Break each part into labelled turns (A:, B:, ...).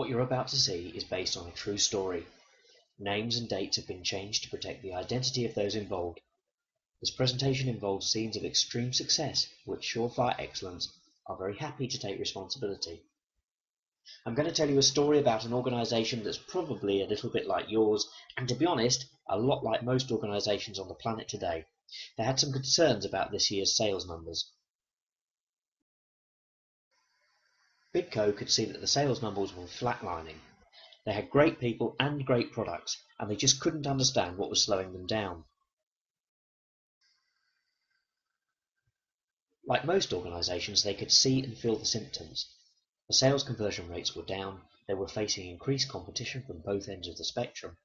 A: What you're about to see is based on a true story. Names and dates have been changed to protect the identity of those involved. This presentation involves scenes of extreme success, which Surefire Excellence are very happy to take responsibility. I'm going to tell you a story about an organisation that's probably a little bit like yours, and to be honest, a lot like most organisations on the planet today. They had some concerns about this year's sales numbers. Bidco could see that the sales numbers were flatlining. They had great people and great products, and they just couldn't understand what was slowing them down. Like most organisations, they could see and feel the symptoms. The sales conversion rates were down, they were facing increased competition from both ends of the spectrum,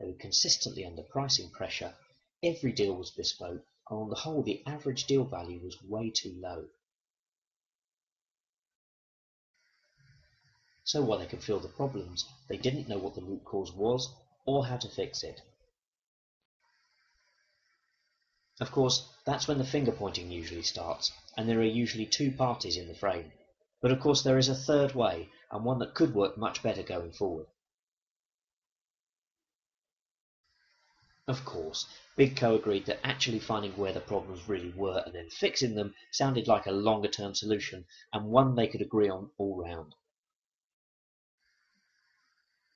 A: they were consistently under pricing pressure, every deal was bespoke, and on the whole the average deal value was way too low. So while they could feel the problems, they didn't know what the root cause was or how to fix it. Of course, that's when the finger pointing usually starts, and there are usually two parties in the frame. But of course there is a third way, and one that could work much better going forward. Of course, Bidco agreed that actually finding where the problems really were and then fixing them sounded like a longer term solution, and one they could agree on all round.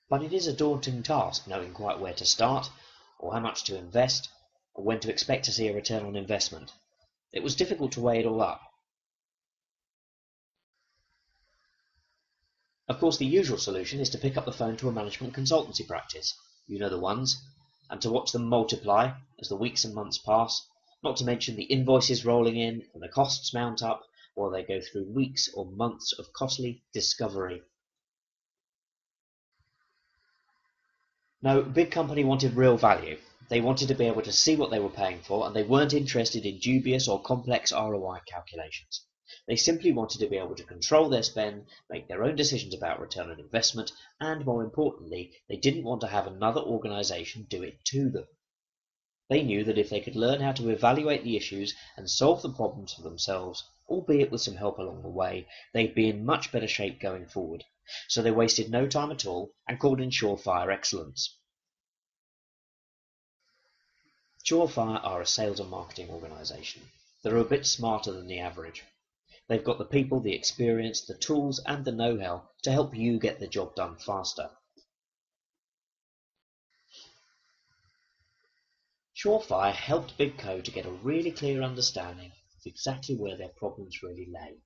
A: But it is a daunting task knowing quite where to start, or how much to invest, or when to expect to see a return on investment. It was difficult to weigh it all up. Of course, the usual solution is to pick up the phone to a management consultancy practice. You know the ones. And to watch them multiply as the weeks and months pass, not to mention the invoices rolling in and the costs mount up while they go through weeks or months of costly discovery. No, Big Company wanted real value. They wanted to be able to see what they were paying for, and they weren't interested in dubious or complex ROI calculations. They simply wanted to be able to control their spend, make their own decisions about return on investment, and more importantly, they didn't want to have another organisation do it to them. They knew that if they could learn how to evaluate the issues and solve the problems for themselves, albeit with some help along the way, they'd be in much better shape going forward. So they wasted no time at all and called in Surefire Excellence. Surefire are a sales and marketing organisation. They're a bit smarter than the average. They've got the people, the experience, the tools and the know-how to help you get the job done faster. Surefire helped Bidco to get a really clear understanding of exactly where their problems really lay.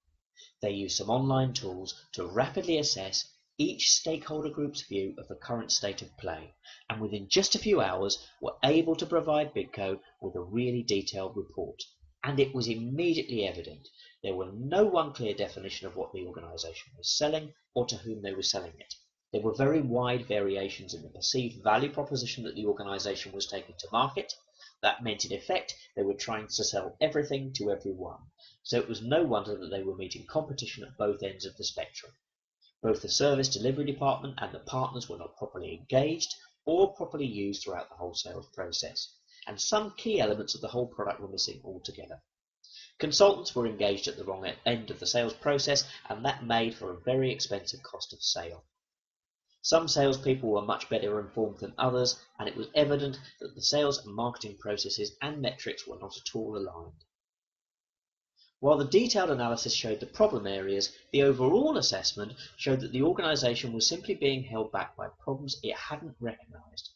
A: They used some online tools to rapidly assess each stakeholder group's view of the current state of play, and within just a few hours were able to provide Bidco with a really detailed report. And it was immediately evident there were no one clear definition of what the organisation was selling or to whom they were selling it. There were very wide variations in the perceived value proposition that the organisation was taking to market. That meant in effect they were trying to sell everything to everyone, so it was no wonder that they were meeting competition at both ends of the spectrum. Both the service delivery department and the partners were not properly engaged or properly used throughout the whole sales process, and some key elements of the whole product were missing altogether. Consultants were engaged at the wrong end of the sales process, and that made for a very expensive cost of sale. Some salespeople were much better informed than others, and it was evident that the sales and marketing processes and metrics were not at all aligned. While the detailed analysis showed the problem areas, the overall assessment showed that the organisation was simply being held back by problems it hadn't recognised.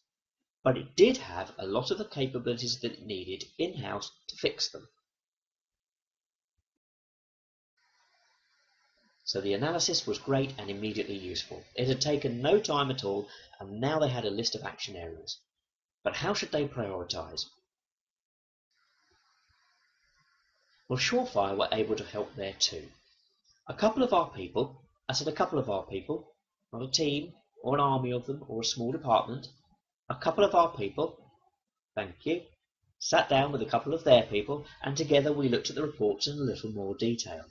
A: But it did have a lot of the capabilities that it needed in-house to fix them. So the analysis was great and immediately useful. It had taken no time at all, and now they had a list of action areas. But how should they prioritise? Well, Surefire were able to help there too. A couple of our people, I said a couple of our people, not a team or an army of them or a small department, a couple of our people, thank you, sat down with a couple of their people, and together we looked at the reports in a little more detail.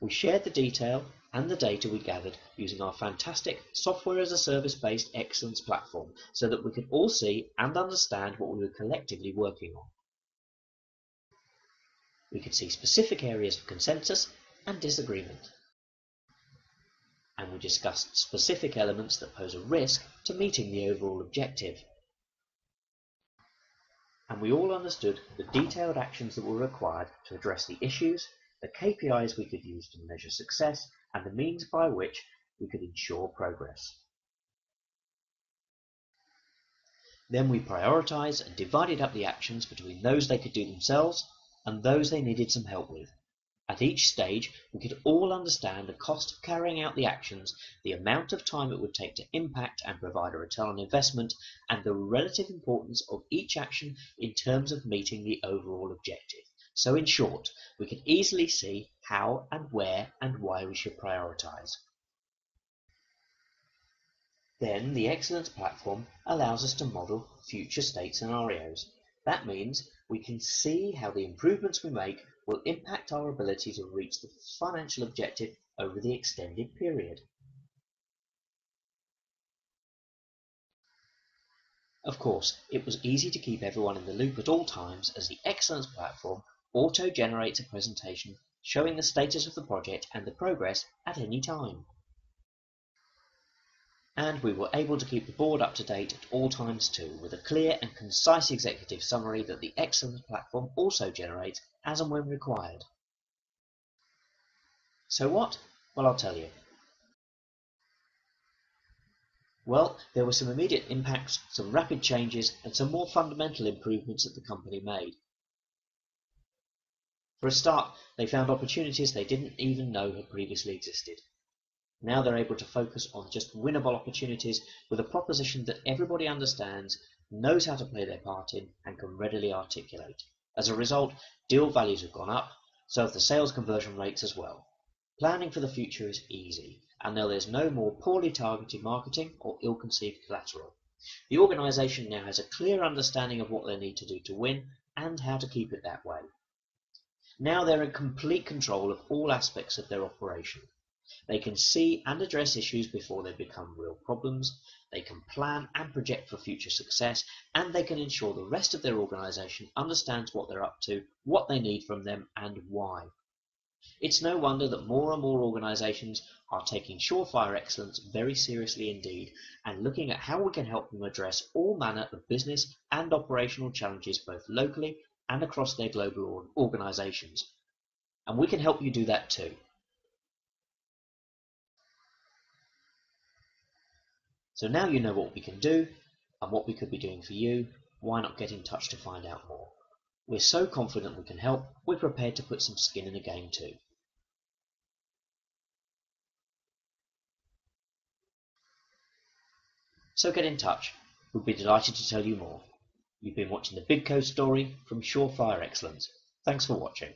A: We shared the detail and the data we gathered using our fantastic software-as-a-service-based excellence platform so that we could all see and understand what we were collectively working on. We could see specific areas of consensus and disagreement. and we discussed specific elements that pose a risk to meeting the overall objective. And we all understood the detailed actions that were required to address the issues, the KPIs we could use to measure success, and the means by which we could ensure progress. Then we prioritised and divided up the actions between those they could do themselves and those they needed some help with. At each stage, we could all understand the cost of carrying out the actions, the amount of time it would take to impact and provide a return on investment, and the relative importance of each action in terms of meeting the overall objective. So in short, we could easily see how and where and why we should prioritise. Then the Excellence platform allows us to model future state scenarios. That means we can see how the improvements we make will impact our ability to reach the financial objective over the extended period. Of course, it was easy to keep everyone in the loop at all times, as the Excellence platform auto-generates a presentation showing the status of the project and the progress at any time. And we were able to keep the board up to date at all times too, with a clear and concise executive summary that the Excellence platform also generates as and when required. So what? Well, I'll tell you. Well, there were some immediate impacts, some rapid changes, and some more fundamental improvements that the company made. For a start, they found opportunities they didn't even know had previously existed. Now they're able to focus on just winnable opportunities with a proposition that everybody understands, knows how to play their part in, and can readily articulate. As a result, deal values have gone up, so have the sales conversion rates as well. Planning for the future is easy, and now there's no more poorly targeted marketing or ill-conceived collateral. The organisation now has a clear understanding of what they need to do to win and how to keep it that way. Now they're in complete control of all aspects of their operation. They can see and address issues before they become real problems, they can plan and project for future success, and they can ensure the rest of their organisation understands what they're up to, what they need from them, and why. It's no wonder that more and more organisations are taking Surefire Excellence very seriously indeed, and looking at how we can help them address all manner of business and operational challenges both locally and across their global organisations. And we can help you do that too. So now you know what we can do and what we could be doing for you. Why not get in touch to find out more? We're so confident we can help, we're prepared to put some skin in the game too. So get in touch. We'd be delighted to tell you more. You've been watching the BidCo story from Surefire Excellence. Thanks for watching.